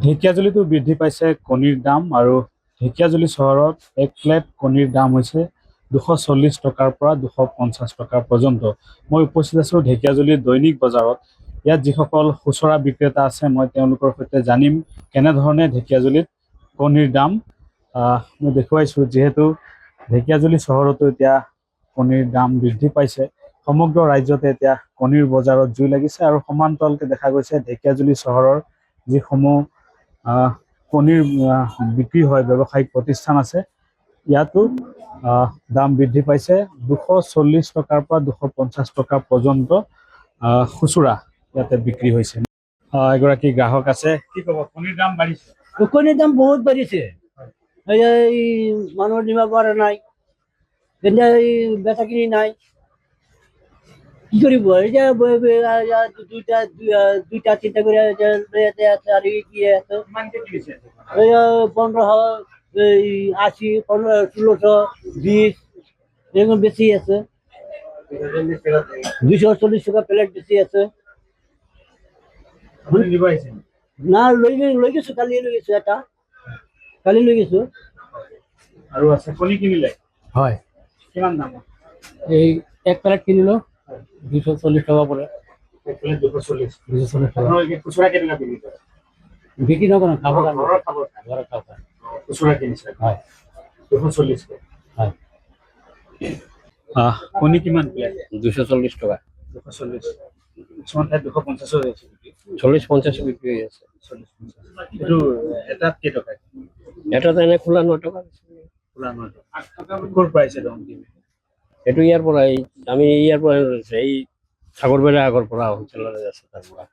ঢেকিয়াজুলিতো বৃদ্ধি পাইছে কণীৰ দাম আৰু ঢেকিয়াজুলি চহৰত এক প্লেট কণীৰ দাম হৈছে 240 টকাৰ পৰা 250 টকা পৰ্যন্ত। মই উপস্থিত আছোঁ ঢেকিয়াজুলিৰ দৈনিক বজাৰত। ইয়াত যিসকল খুচৰা বিক্ৰেতা আছে মই তেওঁলোকৰ সৈতে জানিম কেনেধৰণে ঢেকিয়াজুলিত কণীৰ দাম মই দেখুৱাইছোঁ। যিহেতু ঢেকিয়াজুলি চহৰতো এতিয়া কণীৰ দাম বৃদ্ধি পাইছে, সমগ্ৰ ৰাজ্যতে এতিয়া কণীৰ বজাৰত জুই লাগিছে আৰু সমান্তৰালকৈ দেখা গৈছে ঢেকিয়াজুলি চহৰৰ যিসমূহ কণীৰ বিক্ৰী হয় ব্যৱসায়িক প্ৰতিষ্ঠান আছে ইয়াতো দাম বৃদ্ধি পাইছে। 240 টকাৰ পৰা 250 টকা পৰ্যন্ত খুচুৰা ইয়াতে বিক্ৰী হৈছে। এগৰাকী গ্ৰাহক আছে, কি ক'ব? কণীৰ দাম বাঢ়িছে? কণীৰ দাম বহুত বাঢ়িছে। এই মানুহৰ নিব পৰা নাই, এতিয়া এই বেচা কিনি নাই, কি কৰিব এতিয়া? দুইটা তিনিটা করে আছে আর কি আছে 1580 1620 এরকম বেশি আছে। 240 টাকা প্লেট বেশি আছে। না লৈ গেছো, কালি লৈ গেছো, এটা কালি লৈ গেছো। আৰু আছে কণী কিনিলে? হয়। কিমান দাম? এই এক প্লেট কিনিলো 240 টাকা পড়ে। এক প্লেট 240 টাকা। খুচুৰা কেনেকুৱা বিক্ৰী কৰে? বিক্ৰি নকৰেন, খাবো ঘৰৰ খাব? ঘৰে খাবো। খুচুৰা কিনিছে? হয়। 240 হয়। কণী কিমান প্লেট? 240 টাকা। 240 কিছুমান ঠাইত 250 হৈ আছে। 40-50 বিক্রি হয়ে আছে। এইটো এটাত কেই টকা? এটা তো এনে খোলা 9 টাকা। খোলা 9 টকা। ক'ৰ পৰা আহিছে দাম? এইটো ইয়াৰ পৰা আমি ইয়াৰ পৰা এই সাগৰবেৰা আগৰ পৰা হোলচেলাৰে আছে তাৰ পৰা।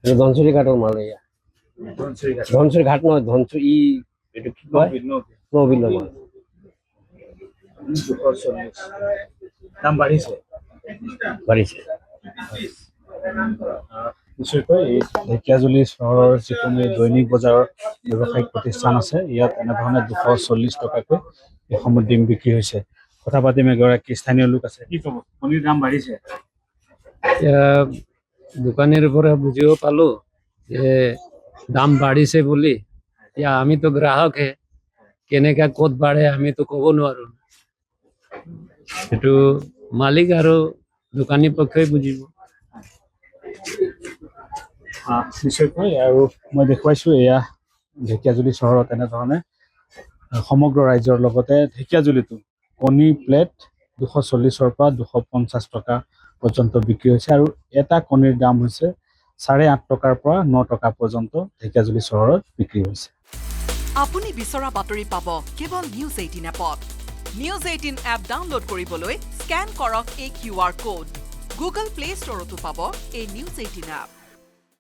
এই ধনচুৰি ঘাটৰ মাল এয়া। ধনচুৰি ঘাট নহয়, ধনচুৰি এইটো কি কয়? নবিল মাল। 240 দাম বাঢ়িছে? বাঢ়িছে। নিশ্চয়কৈ এই ঢেকিয়াজুলি চহৰৰ যিকোনো দৈনিক বজাৰৰ ব্যৱসায়িক প্ৰতিষ্ঠান আছে ইয়াত এনেধৰণে 240 টকাকৈ এইসমূহ ডিম বিক্ৰী হৈছে। কথা পাতিম এগৰাকী স্থানীয় লোক আছে, কি ক'ব? কণীৰ দাম বাঢ়িছে? দোকানের উপরে বুঝিও পালো যে দাম বাড়িছে বলি। এতিয়া আমি তো গ্রাহক হে, কেনেকা ক'ত বাঢ়ে আমি তো ক'ব নোৱাৰো। সেইটো মালিক আৰু দোকানী পক্ষই বুজিব। নিশ্চয়কৈ আৰু মই দেখুৱাইছোঁ এয়া ঢেকিয়াজুলি চহৰত এনেধৰণে সমগ্ৰ ৰাজ্যৰ লগতে ঢেকিয়াজুলিতো কণী প্লেট 240 পৰা 250 টকা পৰ্যন্ত বিক্ৰী হৈছে আৰু এটা কণীৰ দাম হৈছে 8.5 টকাৰ পৰা 9 টকা পৰ্যন্ত ঢেকিয়াজুলি চহৰত বিক্ৰী হৈছে। আপুনি বিচৰা বাতৰি পাব কেৱল নিউজ 18 এপত। নিউজ 18 এপ ডাউনলোড কৰিবলৈ স্ক্যান কৰক এই QR কোড। গুগল প্লে ষ্টৰতো পাব এই নিউজ 18 এপ।